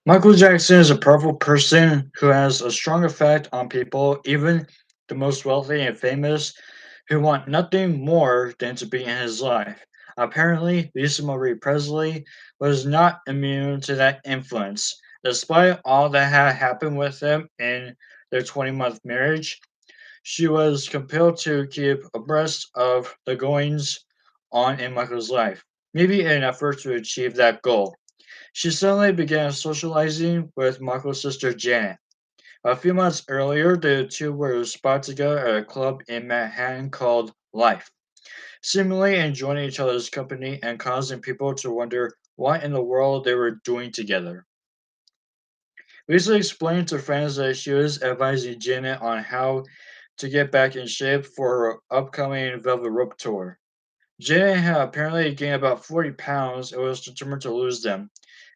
Michael Jackson is a powerful person who has a strong effect on people, even the most wealthy and famous, who want nothing more than to be in his life. Apparently, Lisa Marie Presley was not immune to that influence. Despite all that had happened with them in their 20-month marriage, she was compelled to keep abreast of the goings on in Michael's life, maybe in an effort to achieve that goal. She suddenly began socializing with Michael's sister Janet. A few months earlier, the two were spotted together at a club in Manhattan called Life, seemingly enjoying each other's company and causing people to wonder what in the world they were doing together. Lisa explained to friends that she was advising Janet on how to get back in shape for her upcoming Velvet Rope tour. Janet had apparently gained about 40 pounds and was determined to lose them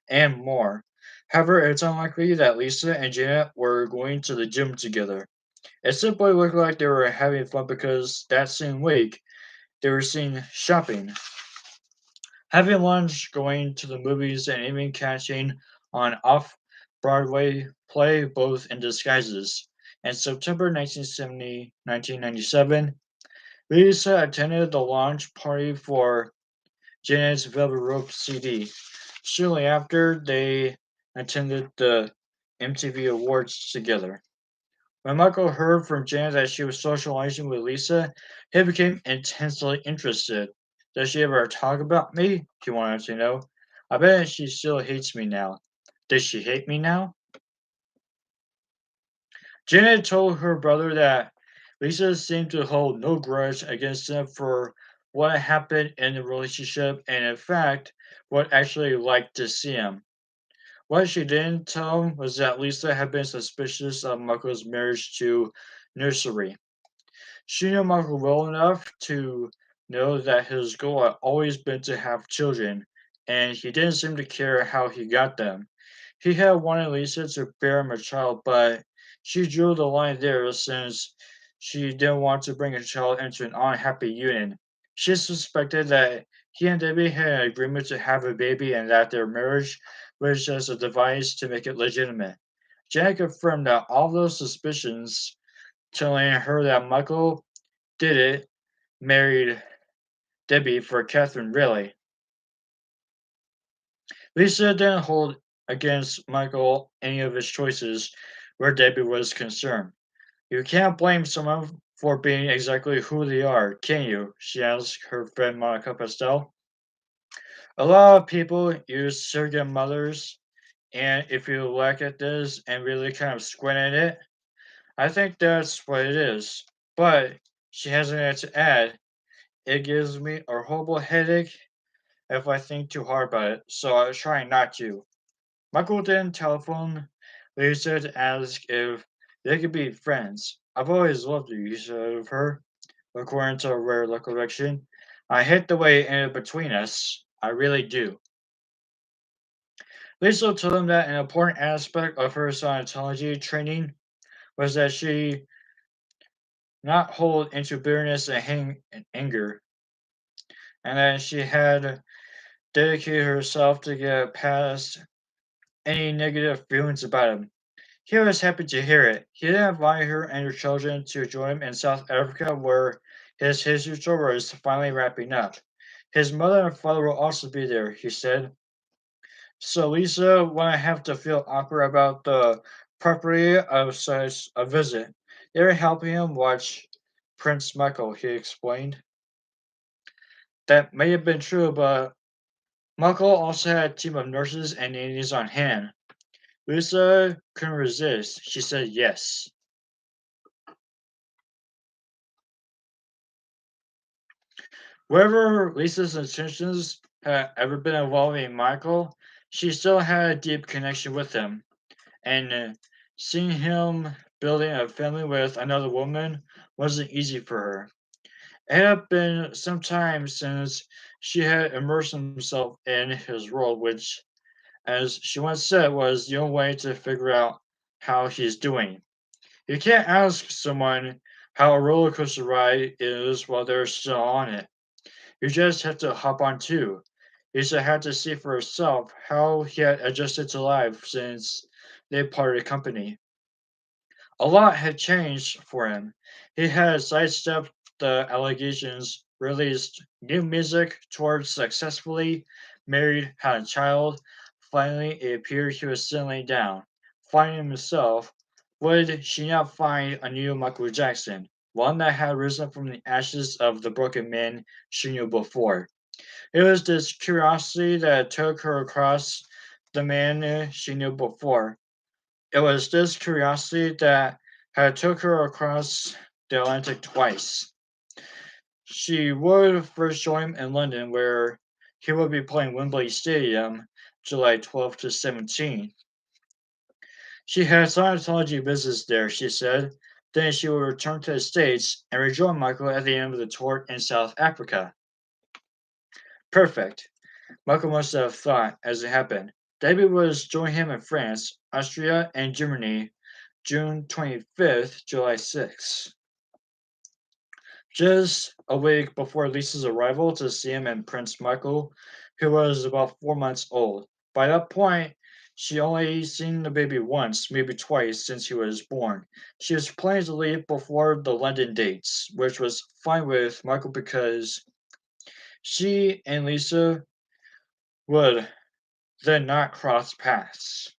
and more. However, it's unlikely that Lisa and Janet were going to the gym together. It simply looked like they were having fun because that same week they were seen shopping, having lunch, going to the movies, and even catching on off Broadway play, both in disguises. In September 1997, Lisa attended the launch party for Janet's Velvet Rope CD. Shortly after, they attended the MTV Awards together. When Michael heard from Janet that she was socializing with Lisa, he became intensely interested. Does she ever talk about me? He wanted to know. I bet she still hates me now. Does she hate me now? Janet told her brother that Lisa seemed to hold no grudge against him for what happened in the relationship and, in fact, would actually like to see him. What she didn't tell him was that Lisa had been suspicious of Michael's marriage to Nursery. She knew Michael well enough to know that his goal had always been to have children, and he didn't seem to care how he got them. He had wanted Lisa to bear him a child, but she drew the line there since she didn't want to bring a child into an unhappy union. She suspected that he and Debbie had an agreement to have a baby and that their marriage was just a device to make it legitimate. Jack confirmed that all those suspicions, telling her that Michael did it, married Debbie for Catherine Riley. Lisa didn't hold against Michael any of his choices where Debbie was concerned. You can't blame someone for being exactly who they are, can you? She asked her friend Monica Pastel. A lot of people use surrogate mothers, and if you look at this and really kind of squint at it, I think that's what it is. But she hasn't had to add, it gives me a horrible headache if I think too hard about it, so I try not to. Michael then telephoned Lisa to ask if they could be friends. I've always loved you, he said of her, according to a rare recollection. I hate the way it ended between us. I really do. Lisa told him that an important aspect of her Scientology training was that she not hold into bitterness and anger, and that she had dedicated herself to get past any negative feelings about him. He was happy to hear it. He then invited her and her children to join him in South Africa, where his history tour was finally wrapping up. His mother and father will also be there, he said. So Lisa wouldn't have to feel awkward about the property of such a visit. They were helping him watch Prince Michael, he explained. That may have been true, but Michael also had a team of nurses and nannies on hand. Lisa couldn't resist. She said yes. Wherever Lisa's intentions had ever been involving Michael, she still had a deep connection with him, and seeing him building a family with another woman wasn't easy for her. It had been some time since she had immersed herself in his world, which, as she once said, was the only way to figure out how he's doing. You can't ask someone how a roller coaster ride is while they're still on it. You just have to hop on too. Lisa had to see for herself how he had adjusted to life since they parted company. A lot had changed for him. He had sidestepped the allegations, released new music, toured successfully, married, had a child. Finally, it appeared he was settling down, finding himself. Would she not find a new Michael Jackson, one that had risen from the ashes of the broken man she knew before? It was this curiosity that took her across the man she knew before. It was this curiosity that had took her across the Atlantic twice. She would first join him in London, where he would be playing Wembley Stadium July 12th to 17th. She had Scientology business there, she said. Then she would return to the States and rejoin Michael at the end of the tour in South Africa. Perfect. Michael must have thought as it happened. Debbie was joining him in France, Austria, and Germany June 25th, July 6th. Just a week before Lisa's arrival to see him and Prince Michael, who was about 4 months old. By that point, she only seen the baby once, maybe twice, since he was born. She was planning to leave before the London dates, which was fine with Michael because she and Lisa would then not cross paths.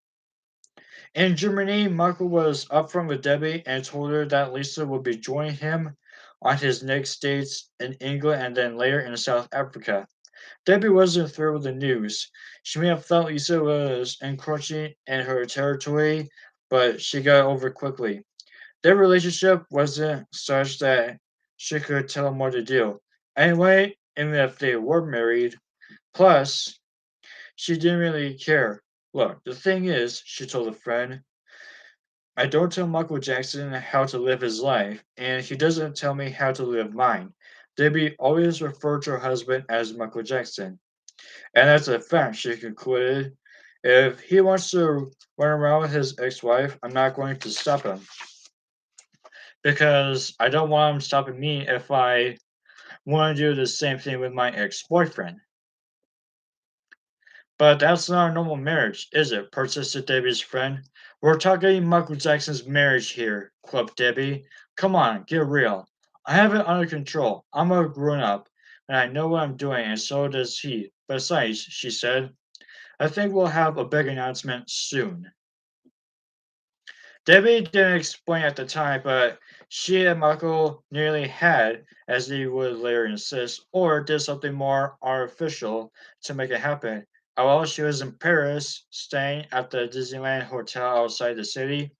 In Germany, Michael was upfront with Debbie and told her that Lisa would be joining him on his next dates in England and then later in South Africa. Debbie wasn't thrilled with the news. She may have thought Lisa was encroaching in her territory, but she got over it quickly. Their relationship wasn't such that she could tell him what to do. Anyway, even if they were married, plus, she didn't really care. Look, the thing is, she told a friend, I don't tell Michael Jackson how to live his life, and he doesn't tell me how to live mine. Debbie always referred to her husband as Michael Jackson. And that's a fact, she concluded. If he wants to run around with his ex wife, I'm not going to stop him. Because I don't want him stopping me if I want to do the same thing with my ex boyfriend. But that's not a normal marriage, is it? Persisted Debbie's friend. We're talking Michael Jackson's marriage here, quipped Debbie. Come on, get real. I have it under control. I'm a grown up, and I know what I'm doing, and so does he. Besides, she said, I think we'll have a big announcement soon. Debbie didn't explain at the time, but she and Michael nearly had, as he would later insist, or did something more artificial to make it happen. While she was in Paris, staying at the Disneyland Hotel outside the city,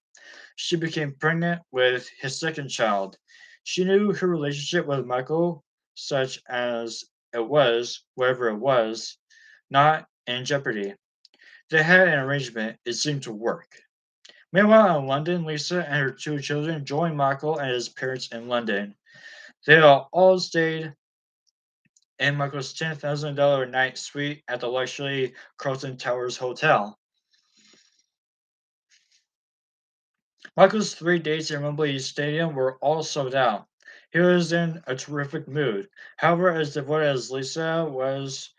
she became pregnant with his second child. She knew her relationship with Michael, such as it was, wherever it was, not in jeopardy. They had an arrangement, it seemed to work. Meanwhile, in London, Lisa and her two children joined Michael and his parents in London. They all stayed in Michael's $10,000 a night suite at the luxury Carlton Towers Hotel. Michael's 3 days in Wembley Stadium were all sold out. He was in a terrific mood. However, as devoted as Lisa was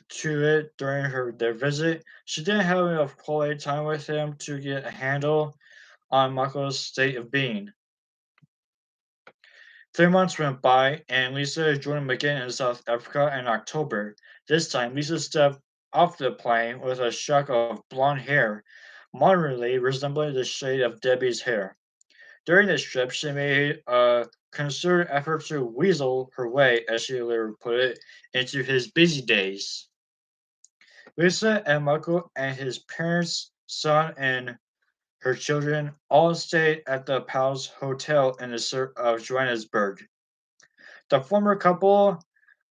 to it during their visit, she didn't have enough quality time with him to get a handle on Michael's state of being. 3 months went by, and Lisa joined him again in South Africa in October. This time, Lisa stepped off the plane with a shock of blonde hair, moderately resembling the shade of Debbie's hair. During this trip, she made a concerted effort to weasel her way, as she later put it, into his busy days. Lisa and Michael and his parents, son, and her children all stayed at the Palace Hotel in the of Johannesburg. The former couple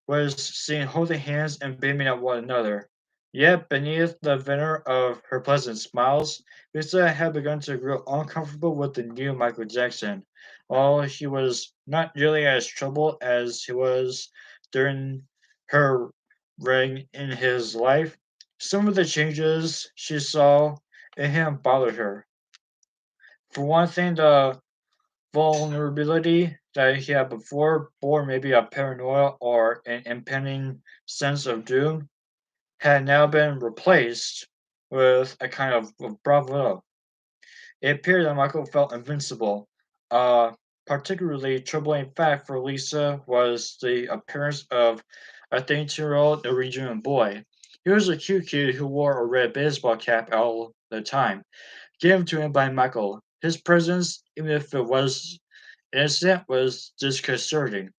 was seen holding hands and beaming at one another. Yet, beneath the veneer of her pleasant smiles, Lisa had begun to grow uncomfortable with the new Michael Jackson. While he was not nearly as troubled as he was during her reign in his life, some of the changes she saw in him bothered her. For one thing, the vulnerability that he had before bore maybe a paranoia or an impending sense of doom. had now been replaced with a kind of bravo. It appeared that Michael felt invincible. A particularly troubling fact for Lisa was the appearance of a 13-year-old Norwegian boy. He was a cute kid who wore a red baseball cap all the time, given to him by Michael. His presence, even if it was innocent, was disconcerting.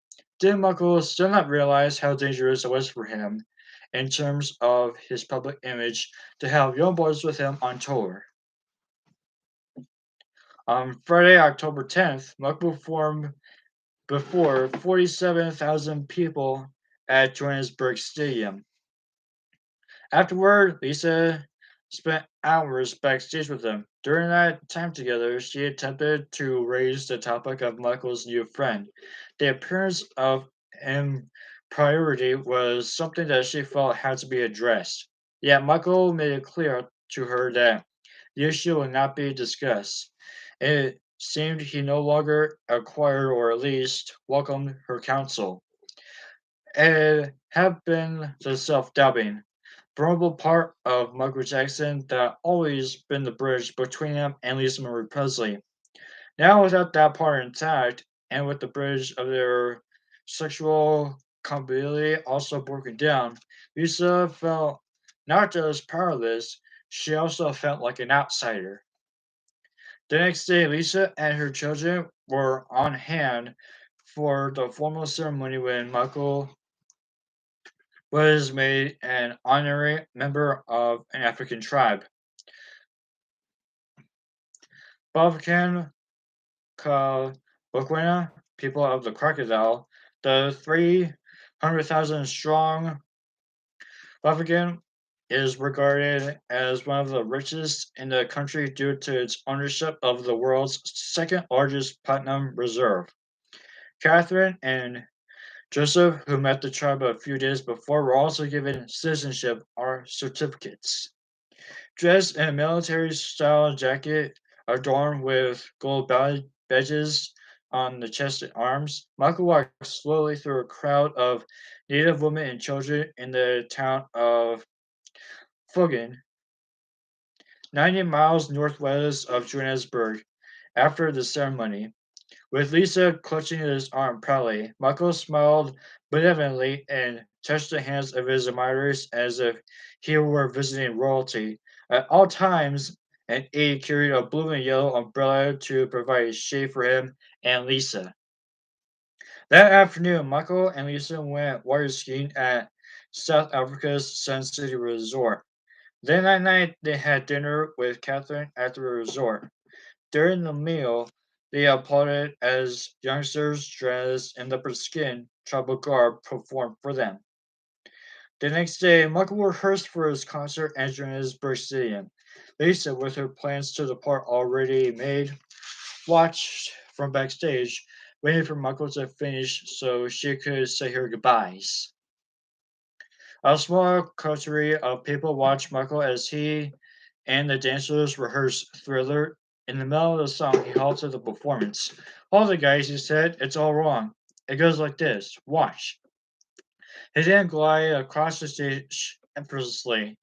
Did Michael still not realize how dangerous it was for him, in terms of his public image, to have young boys with him on tour? On Friday, October 10th, Michael performed before 47,000 people at Johannesburg Stadium. Afterward, Lisa spent hours backstage with him. During that time together, she attempted to raise the topic of Michael's new friend. The appearance of impropriety was something that she felt had to be addressed. Yet Michael made it clear to her that the issue would not be discussed. It seemed he no longer acquired or at least welcomed her counsel. It had been the self-dubbing vulnerable part of Michael Jackson that always been the bridge between him and Lisa Marie Presley. Now, without that part intact, and with the bridge of their sexual compatibility also broken down, Lisa felt not just powerless, she also felt like an outsider. The next day, Lisa and her children were on hand for the formal ceremony when Michael was made an honorary member of an African tribe. Balkan Bokwena, people of the crocodile, the 300,000 strong Bafokeng is regarded as one of the richest in the country due to its ownership of the world's second largest platinum reserve. Catherine and Joseph, who met the tribe a few days before, were also given citizenship or certificates. Dressed in a military-style jacket adorned with gold badges on the chest and arms, Michael walked slowly through a crowd of native women and children in the town of Fugen, 90 miles northwest of Johannesburg. After the ceremony, with Lisa clutching his arm proudly, Michael smiled benevolently and touched the hands of his admirers as if he were visiting royalty. At all times, an aide carried a blue and yellow umbrella to provide shade for him and Lisa. That afternoon, Michael and Lisa went water skiing at South Africa's Sun City Resort. Then that night, they had dinner with Catherine at the resort. During the meal, they applauded as youngsters dressed in leopard skin tribal garb performed for them. The next day, Michael rehearsed for his concert entering his birth stadium. Lisa, with her plans to depart already made, watched from backstage, waiting for Michael to finish so she could say her goodbyes. A small coterie of people watched Michael as he and the dancers rehearsed Thriller. In the middle of the song, he halted the performance. Hold it, guys, he said. It's all wrong. It goes like this. Watch. He then glided across the stage effortlessly,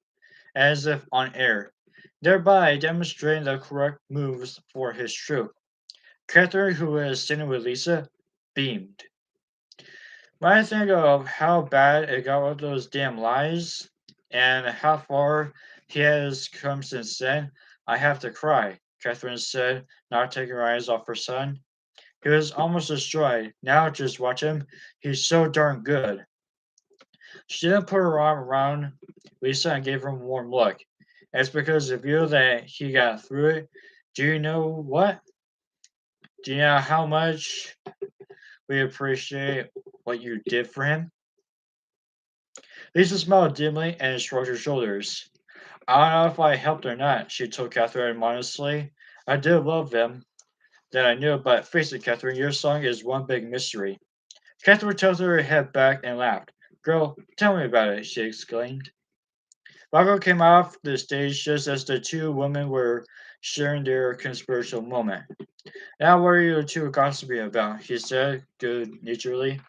as if on air, thereby demonstrating the correct moves for his troupe. Catherine, who was standing with Lisa, beamed. When I think of how bad it got with those damn lies, and how far he has come since then, I have to cry, Catherine said, not taking her eyes off her son. He was almost destroyed. Now just watch him. He's so darn good. She then put her arm around Lisa and gave her a warm look. It's because of you that he got through it. Do you know what? Do you know how much we appreciate what you did for him? Lisa smiled dimly and shrugged her shoulders. I don't know if I helped or not, she told Catherine modestly. I did love them, that I knew, but face it, Catherine, your song is one big mystery. Catherine tilted her head back and laughed. Girl, tell me about it, she exclaimed. Margot came off the stage just as the two women were sharing their conspiratorial moment. Now, what are you two gossiping about? He said good naturedly.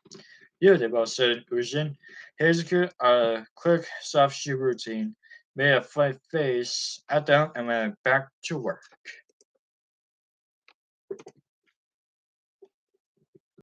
You, they both said, Ujin. Here's a quick soft shoe routine. Made a face at them and went back to work.